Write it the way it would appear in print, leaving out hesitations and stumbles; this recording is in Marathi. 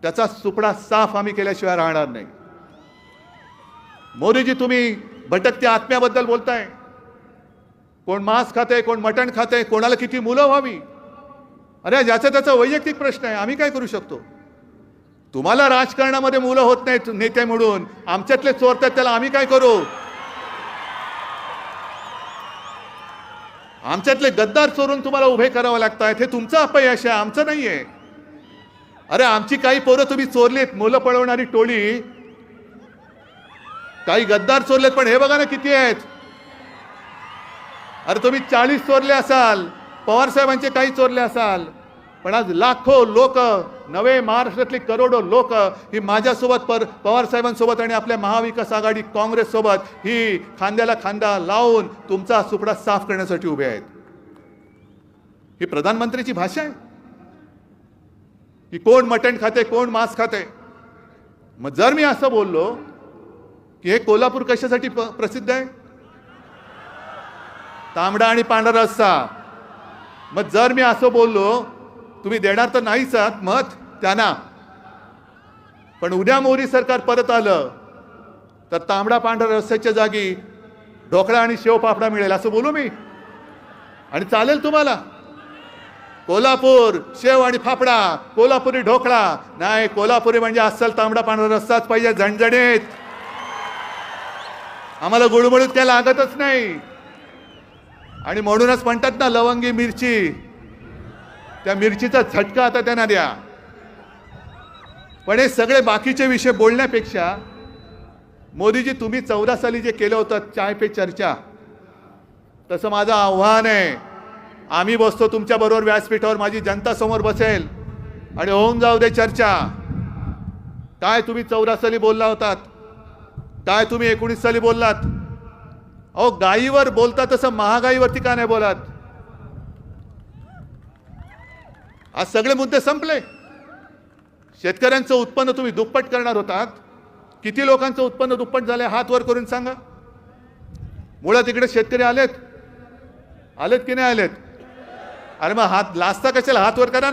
त्याचा सुपडा साफ आम्ही केल्याशिवाय राहणार नाही. मोदीजी, तुम्ही भटकत्या आत्म्याबद्दल बोलताय. कोण मांस खाते, कोण मटण खाते, कोणाला किती मुलं व्हावी. अरे ज्याचा त्याचा वैयक्तिक प्रश्न आहे, आम्ही काय करू शकतो. तुम्हाला राजकारणामध्ये मुलं होत नाहीत नेते म्हणून, आमच्यातले चोरतात त्याला आम्ही काय करू. आमच्यातले गद्दार चोरून तुम्हाला उभे करावं लागतात, हे तुमचं अपयश आहे, आमचं नाहीये. अरे आमची काही पोरं तुम्ही चोरलीत, मुलं पळवणारी टोळी, काही गद्दार चोरलेत, पण हे बघा ना किती आहेत. अरे तुम्ही 40 चोरले असाल, पवार साहेबांचे काही चोरले असाल, पण आज लाखो लोक, नवे महाराष्ट्रातली करोडो लोक ही माझ्यासोबत पवार साहेबांसोबत आणि आपल्या महाविकास आघाडी काँग्रेस सोबत ही खांद्याला खांदा लावून तुमचा सुपडा साफ करण्यासाठी उभे आहेत. ही प्रधानमंत्र्याची भाषा आहे की कोण मटण खाते, कोण मांस खाते. मग जर मी असं बोललो की हे कोल्हापूर कशासाठी प्रसिद्ध आहे, तांबडा आणि पांढरा रस्सा, मग जर मी असं बोललो, तुम्ही देणार तर नाहीच आहात मत त्यांना, पण उद्या मोदी सरकार परत आलं तर तांबडा पांढरा रस्त्याच्या जागी ढोकळा आणि शेवपापडा मिळेल असं बोलू मी, आणि चालेल तुम्हाला. कोल्हापूर शेव आणि फाफडा, कोल्हापुरी ढोकळा नाही, कोल्हापुरी म्हणजे अस्सल तांबडा पांढरा रस्साच पाहिजे, झणझणीत. आम्हाला गुळमुळीत काय लागतच नाही. आणि म्हणूनच म्हणतात ना लवंगी मिरची, त्या मिरचीचा झटका आता त्यांना द्या. पण हे सगळे बाकीचे विषय बोलण्यापेक्षा मोदीजी, तुम्ही 14 साली जे केलं होतं चाय पे चर्चा, तसं माझं आव्हान आहे, आम्ही बसतो तुमच्या बरोबर व्यासपीठावर, माझी जनता समोर बसेल आणि होऊन जाऊ दे चर्चा. काय तुम्ही 14 साली बोलला होतात, काय तुम्ही 19 साली बोललात. अहो गायीवर बोलता तसं महागाईवरती का नाही बोलात. आज सगळे मुद्दे संपले. शेतकऱ्यांचं उत्पन्न तुम्ही दुप्पट करणार होतात. किती लोकांचं उत्पन्न दुप्पट झालंय हात वर करून सांगा. मुळात इकडे शेतकरी आलेत की नाही आलेत. अरे मग हात लाजता कशाला, हात वर करा ना.